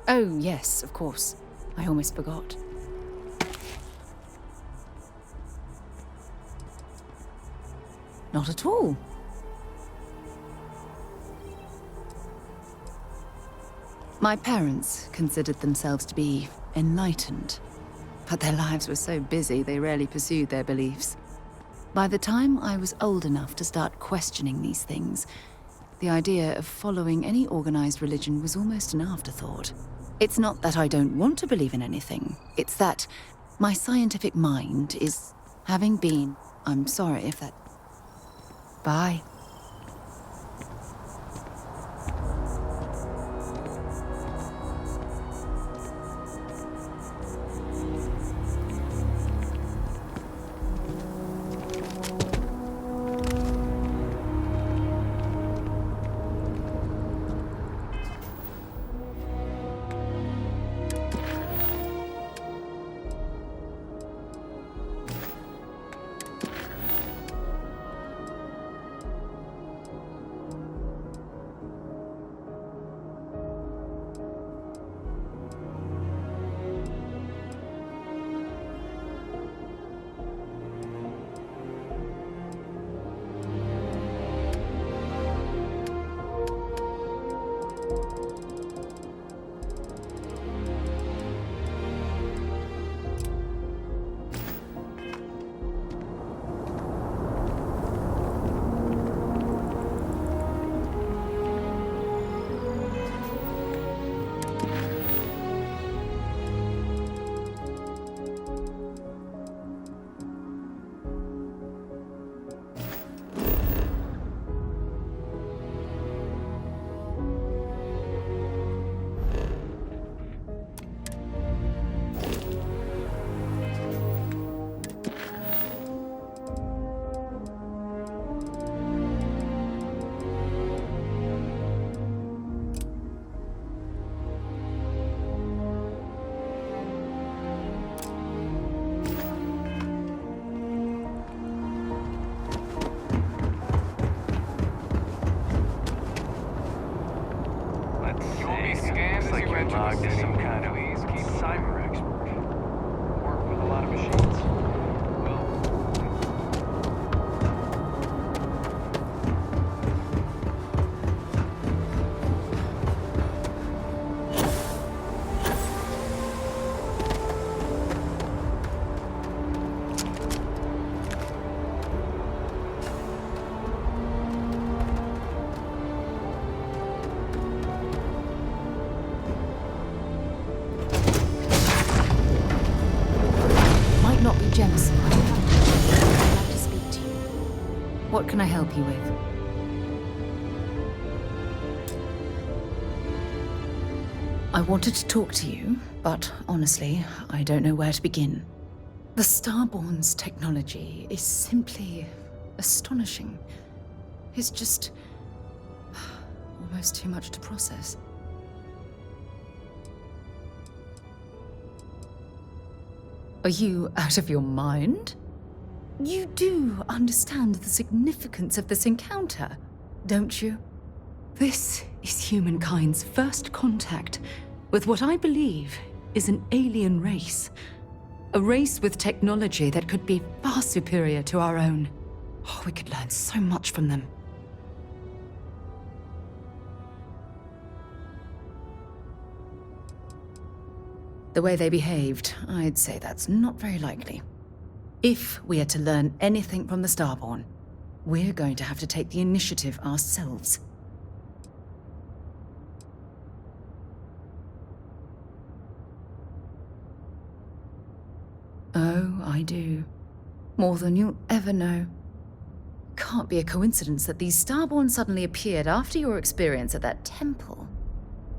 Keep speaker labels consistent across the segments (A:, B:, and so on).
A: Oh, yes, of course. I almost forgot. Not at all. My parents considered themselves to be enlightened, but their lives were so busy they rarely pursued their beliefs. By the time I was old enough to start questioning these things, the idea of following any organized religion was almost an afterthought. It's not that I don't want to believe in anything, it's that my scientific mind is, having been, I'm sorry if that... Bye.
B: Logged as some kind of cyber expert. Work with a lot of machines. Well,
A: Jemison, I'd like to speak to you. What can I help you with? I wanted to talk to you, but honestly, I don't know where to begin. The Starborn's technology is simply astonishing. It's just almost too much to process. Are you out of your mind? You do understand the significance of this encounter, don't you? This is humankind's first contact with what I believe is an alien race. A race with technology that could be far superior to our own. Oh, we could learn so much from them. The way they behaved, I'd say that's not very likely. If we are to learn anything from the Starborn, we're going to have to take the initiative ourselves. Oh, I do. More than you'll ever know. Can't be a coincidence that these Starborn suddenly appeared after your experience at that temple.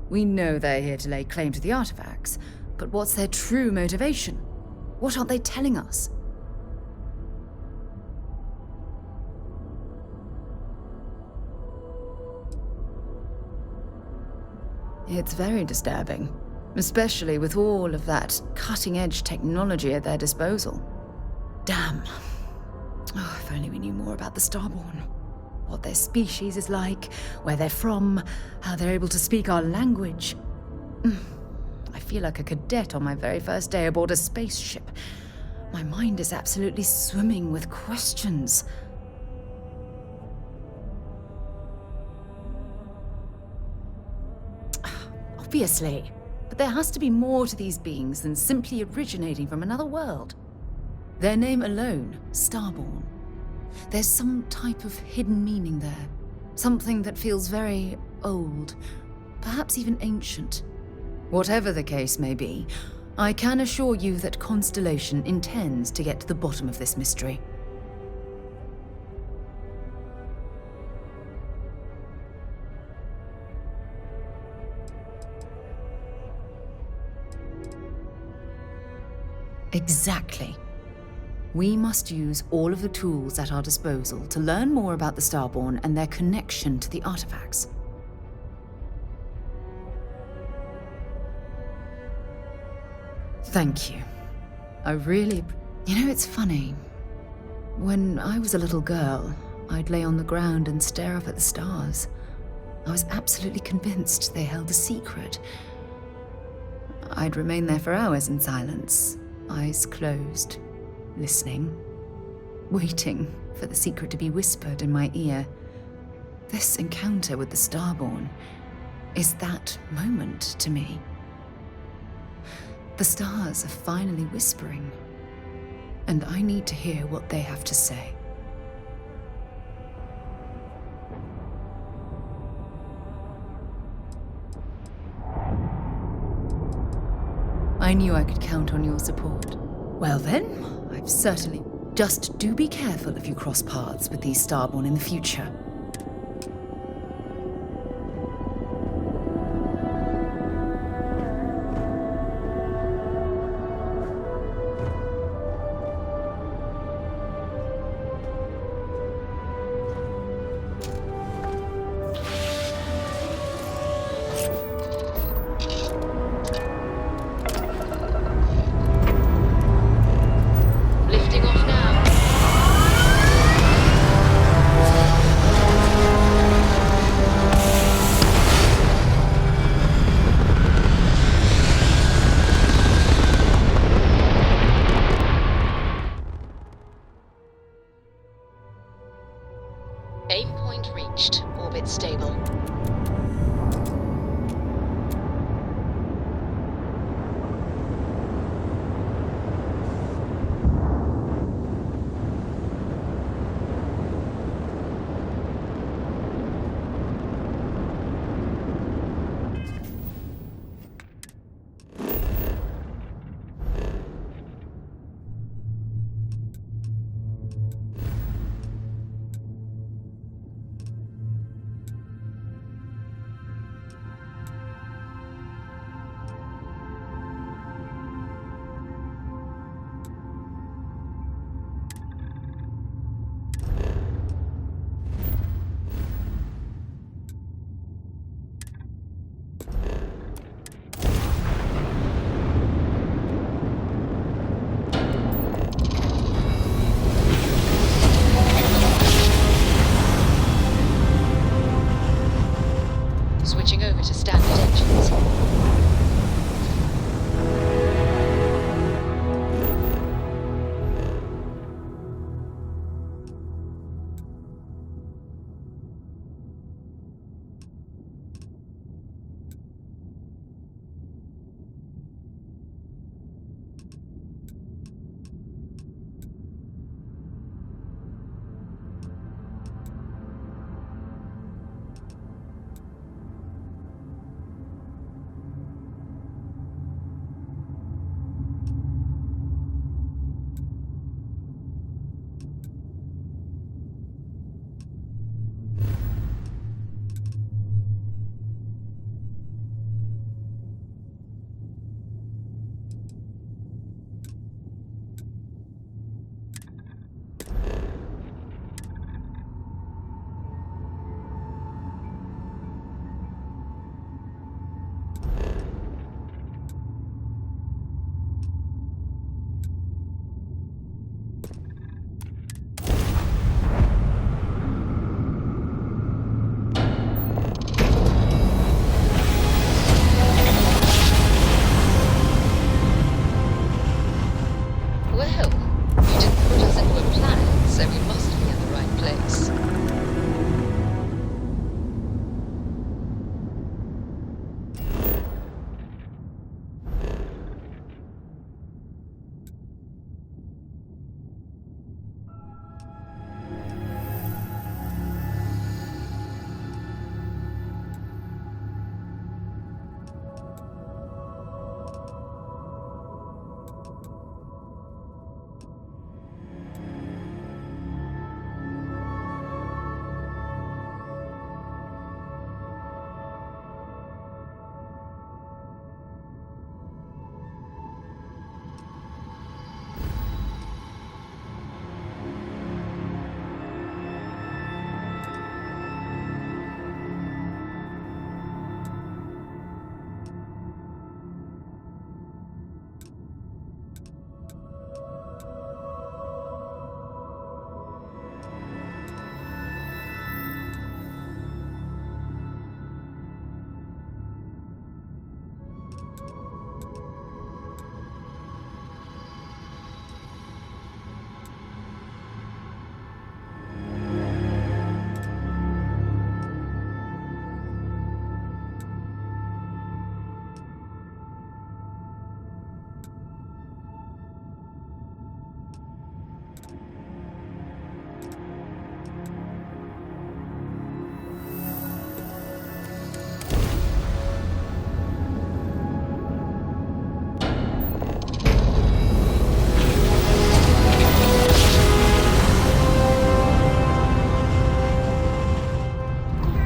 A: We know they're here to lay claim to the artifacts, but what's their true motivation? What aren't they telling us? It's very disturbing, especially with all of that cutting-edge technology at their disposal. Damn. Oh, if only we knew more about the Starborn. What their species is like, where they're from, how they're able to speak our language. feel like a cadet on my very first day aboard a spaceship. My mind is absolutely swimming with questions. Obviously. But there has to be more to these beings than simply originating from another world. Their name alone, Starborn. There's some type of hidden meaning there. Something that feels very old, perhaps even ancient. Whatever the case may be, I can assure you that Constellation intends to get to the bottom of this mystery. Exactly. We must use all of the tools at our disposal to learn more about the Starborn and their connection to the artifacts. Thank you. I really... You know, it's funny. When I was a little girl, I'd lay on the ground and stare up at the stars. I was absolutely convinced they held a secret. I'd remain there for hours in silence, eyes closed, listening, waiting for the secret to be whispered in my ear. This encounter with the Starborn is that moment to me. The stars are finally whispering, and I need to hear what they have to say. I knew I could count on your support. Well then, I've certainly... Just do be careful if you cross paths with these Starborn in the future.
C: Lifting off now.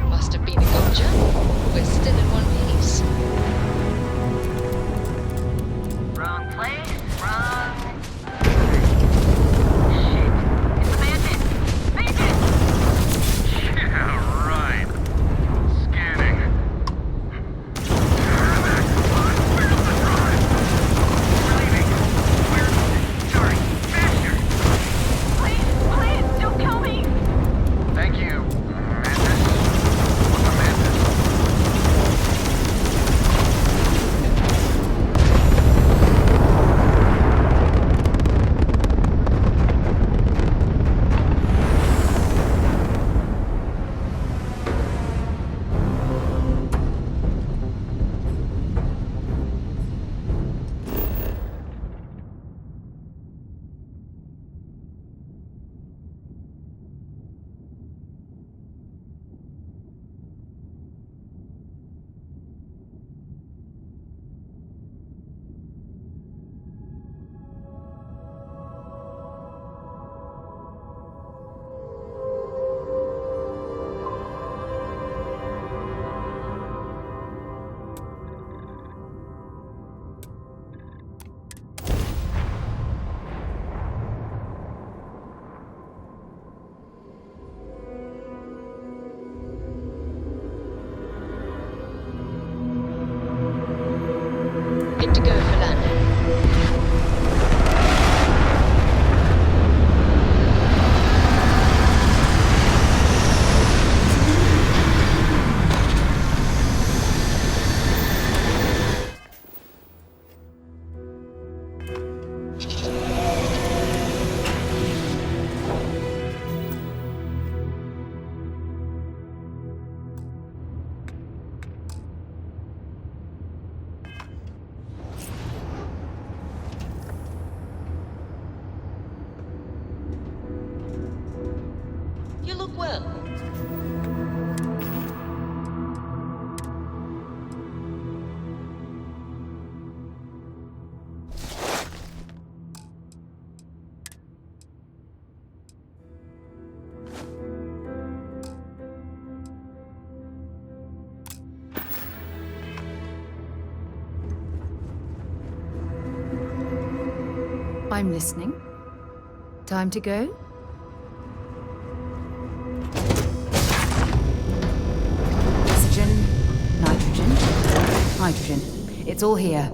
C: Must have been a good jump. We're still in one piece.
D: Wrong place, wrong. Shit. It's a bandit! Bandit!
B: Yeah, right. Scanning. Where's the drive? We're leaving. Sorry, faster.
D: Please, don't kill me!
B: Thank you, Mantis. What's a Mantis?
C: Good to go for landing. You look well.
A: I'm listening. Time to go? Oxygen, nitrogen, hydrogen. It's all here.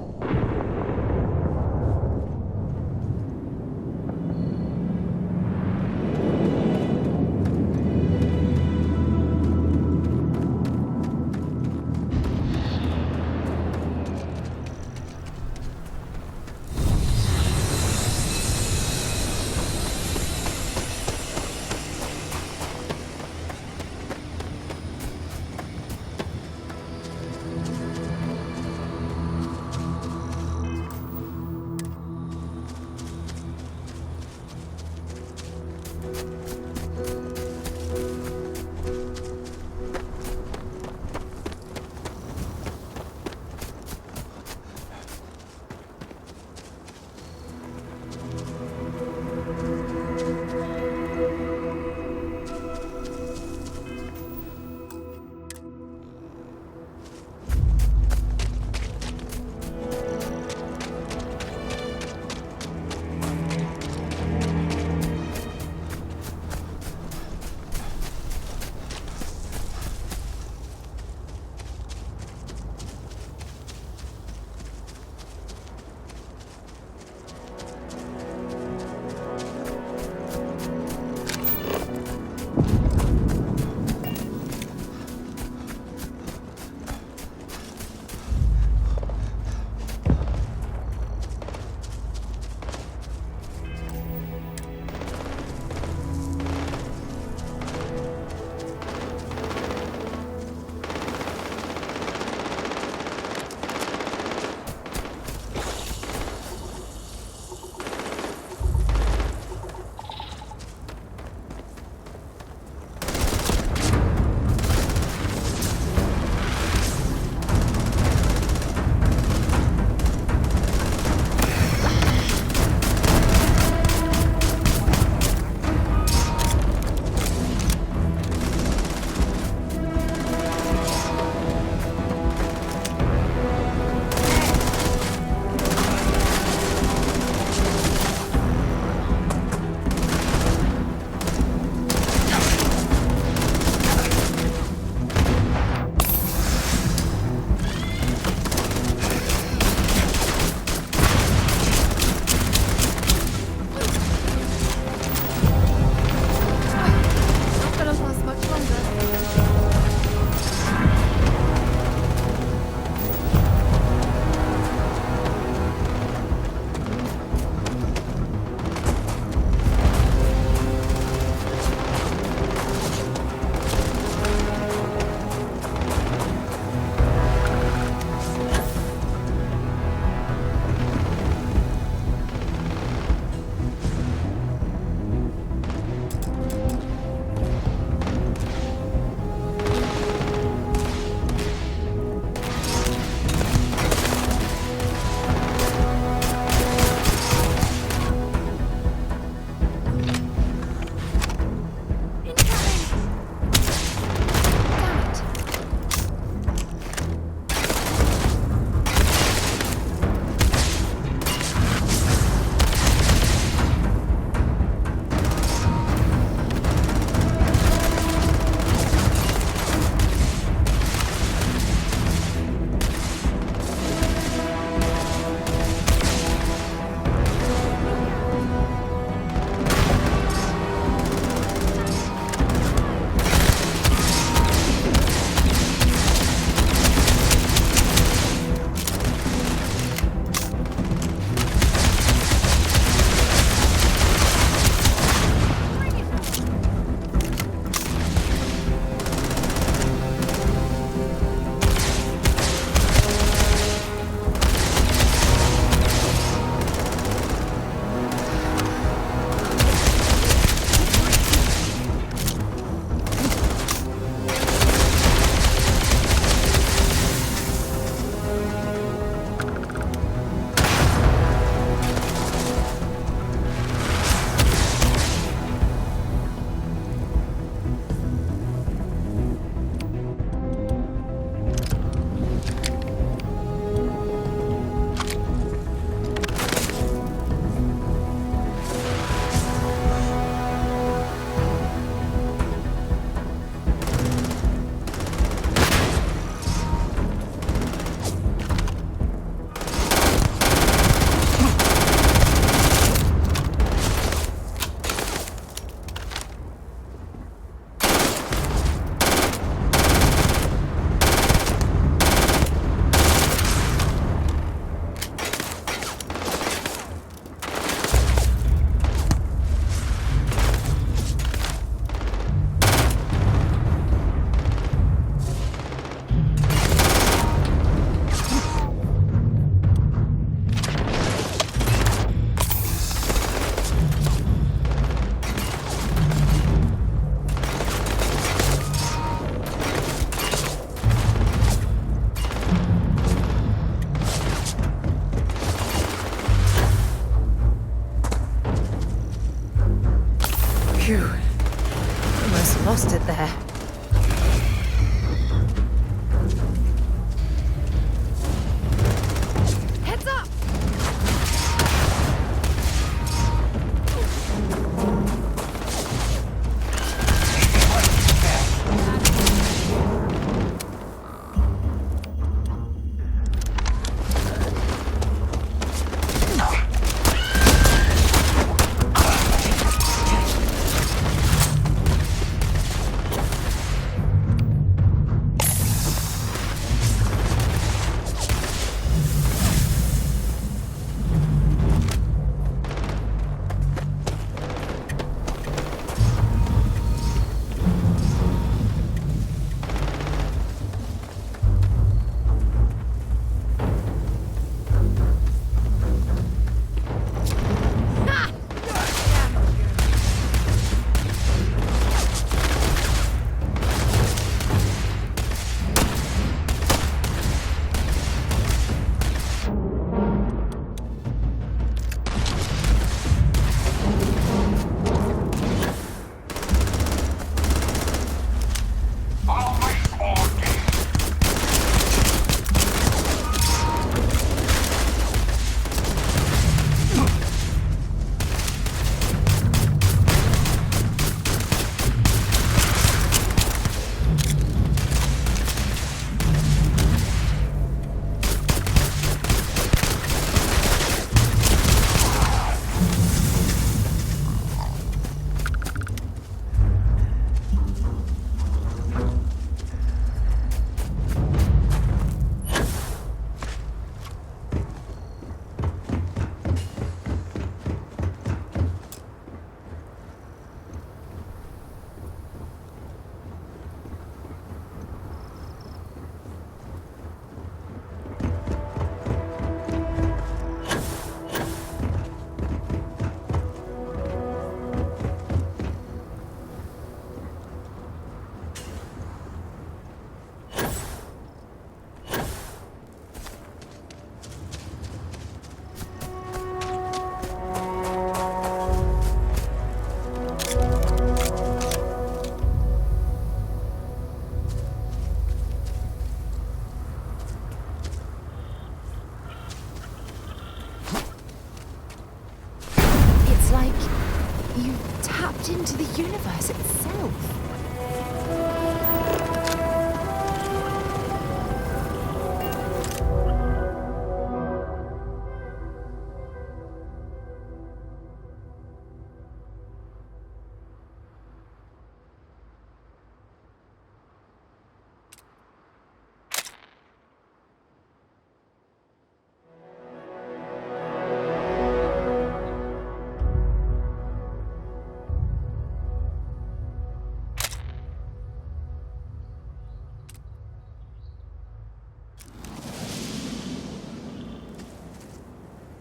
A: out into the universe itself.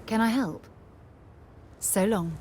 A: Can I help? So long.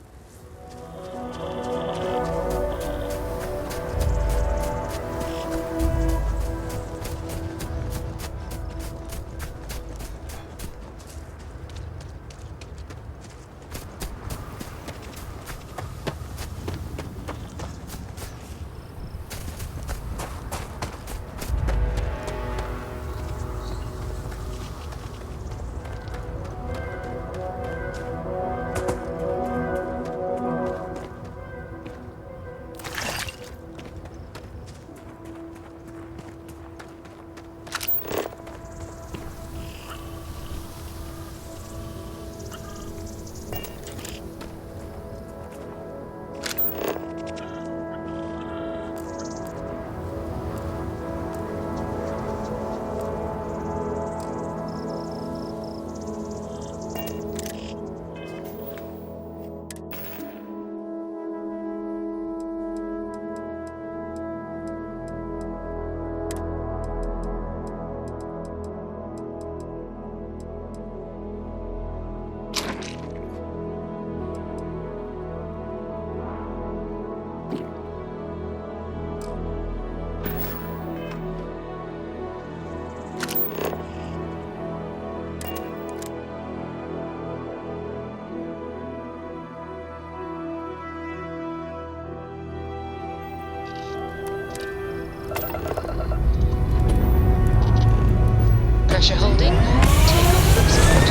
C: Pressure holding. Takeoff looks good.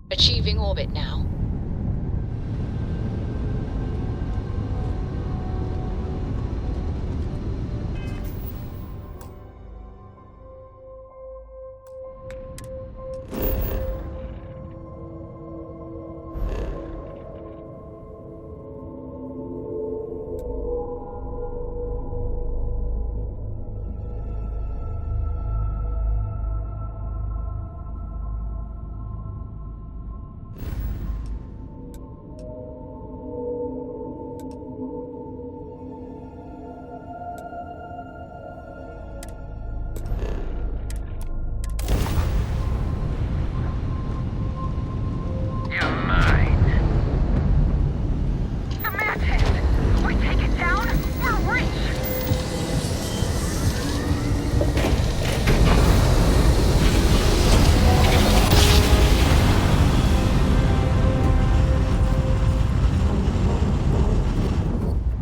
C: Achieving orbit now.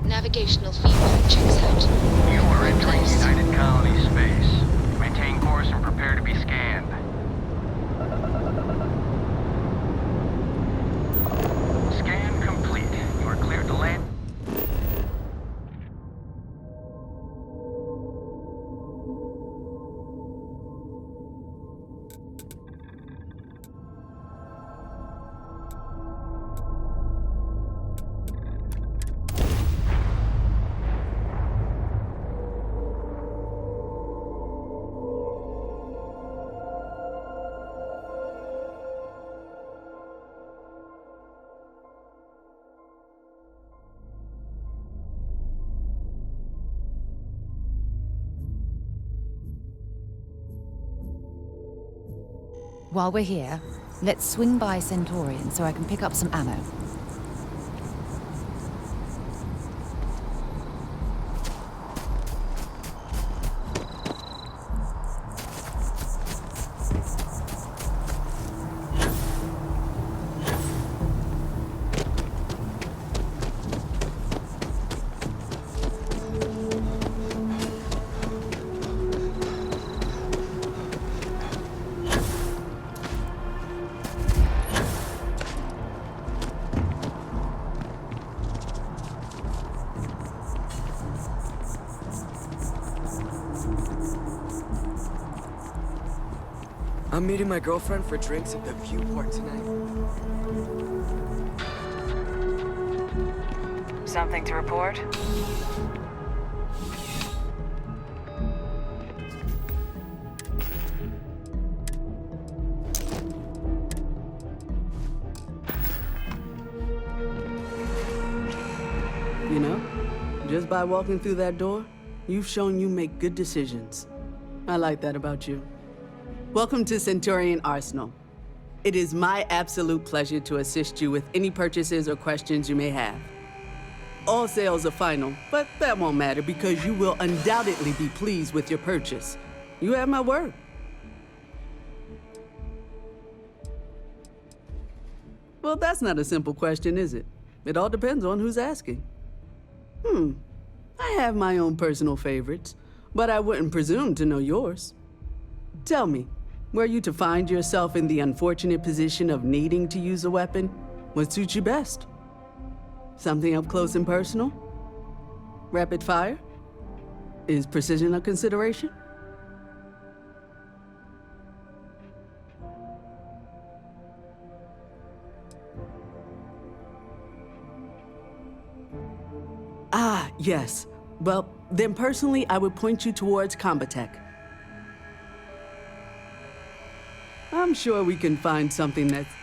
C: Navigational feedback checks out.
B: You are entering United Colony space. Maintain course and prepare to be scanned. Scan complete. You are cleared to land.
A: While we're here, let's swing by Centaurian so I can pick up some ammo.
E: I'm meeting my girlfriend for drinks at the Viewport tonight.
A: Something to report?
F: You know, just by walking through that door, you've shown you make good decisions. I like that about you. Welcome to Centurion Arsenal. It is my absolute pleasure to assist you with any purchases or questions you may have. All sales are final, but that won't matter because you will undoubtedly be pleased with your purchase. You have my word. Well, that's not a simple question, is it? It all depends on who's asking. I have my own personal favorites, but I wouldn't presume to know yours. Tell me, were you to find yourself in the unfortunate position of needing to use a weapon, what suits you best? Something up close and personal? Rapid fire? Is precision a consideration? Ah, yes. Well, then personally, I would point you towards Combatech. I'm sure we can find something that's...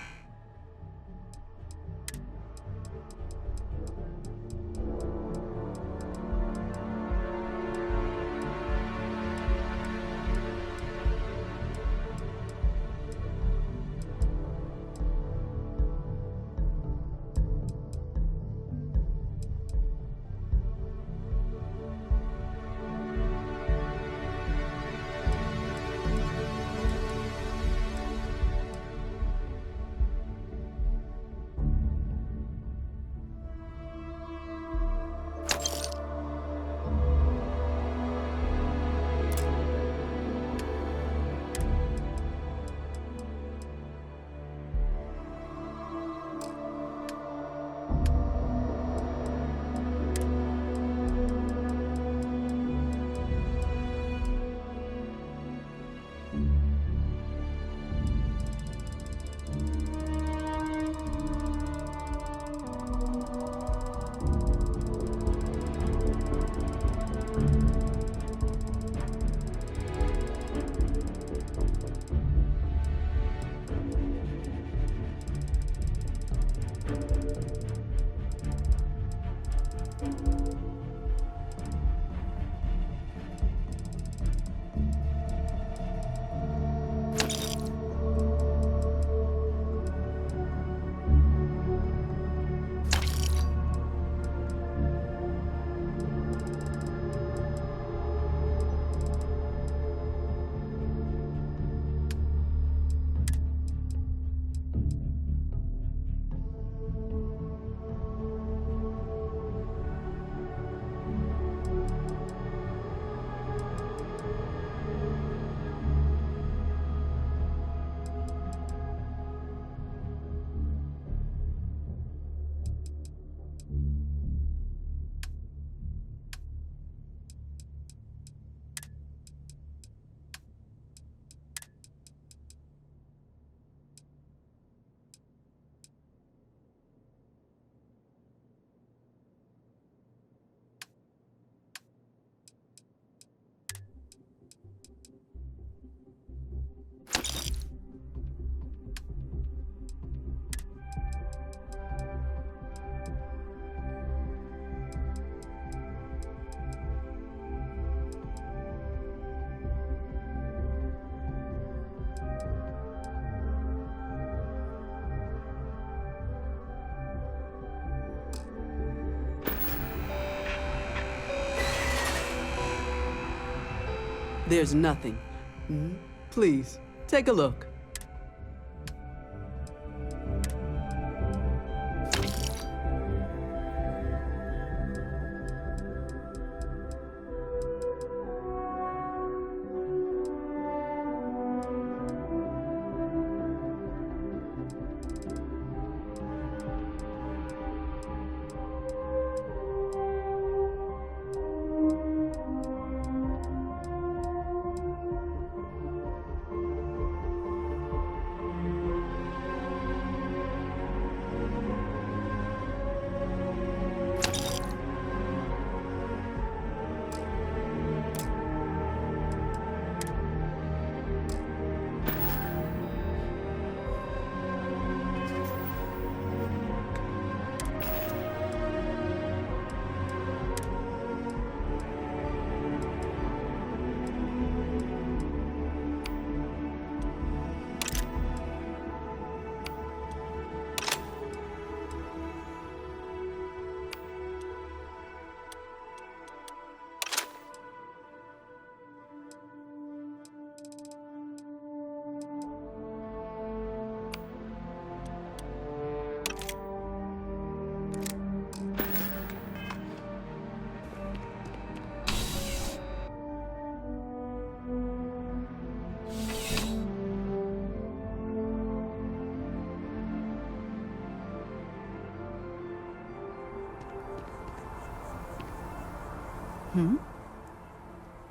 F: There's nothing. Please, take a look.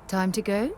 A: Time to go?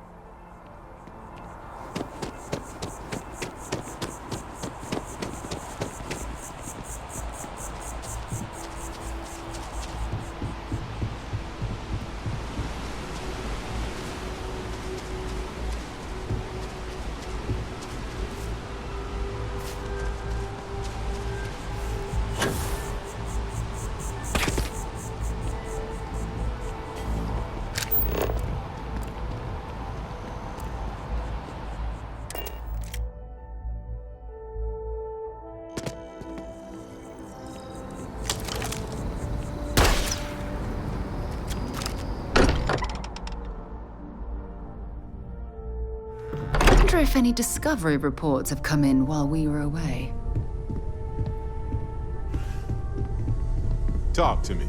A: I wonder if any discovery reports have come in while we were away.
G: Talk to me.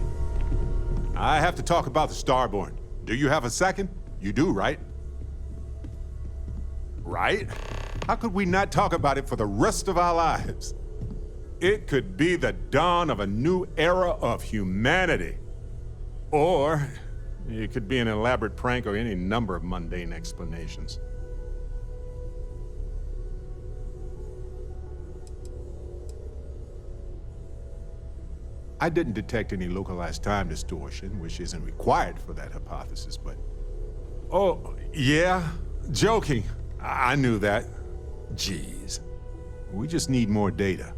G: I have to talk about the Starborn. Do you have a second? You do, right? Right? How could we not talk about it for the rest of our lives? It could be the dawn of a new era of humanity. Or it could be an elaborate prank or any number of mundane explanations. I didn't detect any localized time distortion, which isn't required for that hypothesis, but... Oh, yeah? Joking. I knew that. Jeez. We just need more data.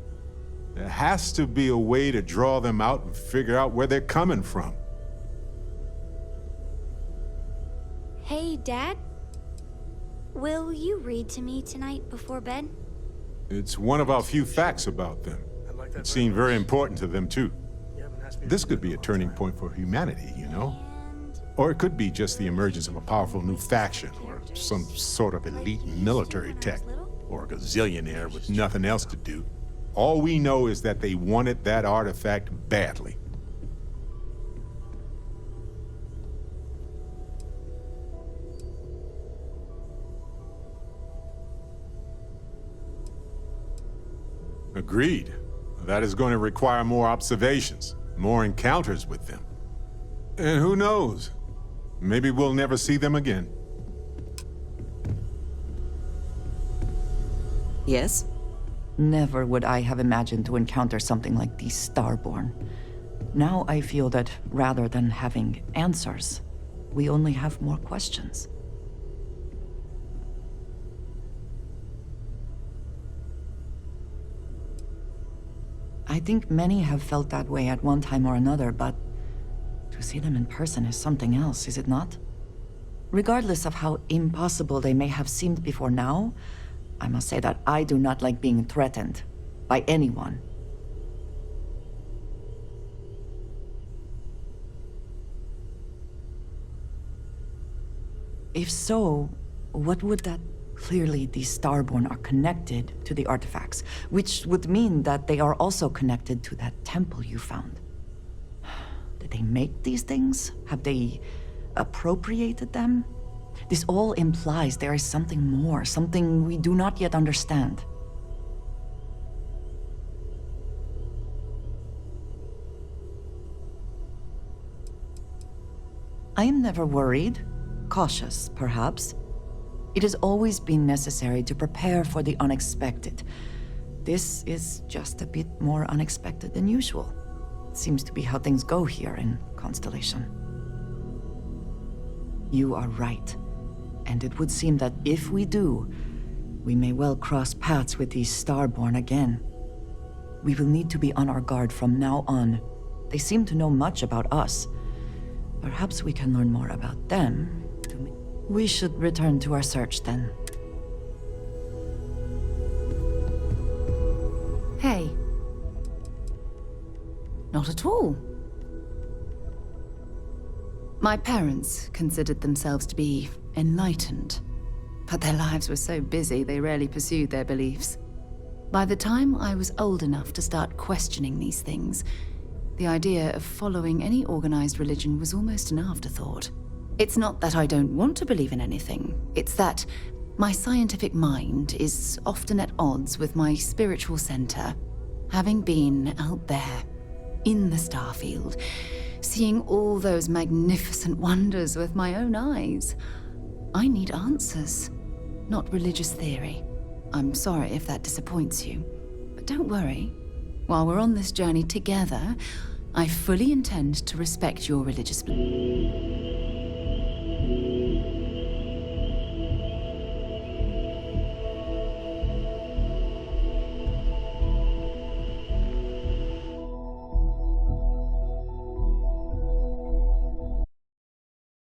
G: There has to be a way to draw them out and figure out where they're coming from.
H: Hey, Dad. Will you read to me tonight before bed?
G: It's one of our few facts about them. It seemed very important to them, too. This could be a turning point for humanity, you know? Or it could be just the emergence of a powerful new faction, or some sort of elite military tech, or a gazillionaire with nothing else to do. All we know is that they wanted that artifact badly. Agreed. That is going to require more observations, more encounters with them. And who knows? Maybe we'll never see them again.
A: Yes? Never would I have imagined to encounter something like these Starborn. Now I feel that rather than having answers, we only have more questions. I think many have felt that way at one time or another, but to see them in person is something else, is it not? Regardless of how impossible they may have seemed before now, I must say that I do not like being threatened by anyone. If so, what would that... Clearly, these Starborn are connected to the artifacts, which would mean that they are also connected to that temple you found. Did they make these things? Have they appropriated them? This all implies there is something more, something we do not yet understand. I am never worried. Cautious, perhaps. It has always been necessary to prepare for the unexpected. This is just a bit more unexpected than usual. It seems to be how things go here in Constellation. You are right. And it would seem that if we do, we may well cross paths with these Starborn again. We will need to be on our guard from now on. They seem to know much about us. Perhaps we can learn more about them. We should return to our search then. Hey. Not at all. My parents considered themselves to be enlightened, but their lives were so busy they rarely pursued their beliefs. By the time I was old enough to start questioning these things, the idea of following any organized religion was almost an afterthought. It's not that I don't want to believe in anything, it's that my scientific mind is often at odds with my spiritual center, having been out there, in the Starfield, seeing all those magnificent wonders with my own eyes. I need answers, not religious theory. I'm sorry if that disappoints you, but don't worry. While we're on this journey together, I fully intend to respect your religious beliefs.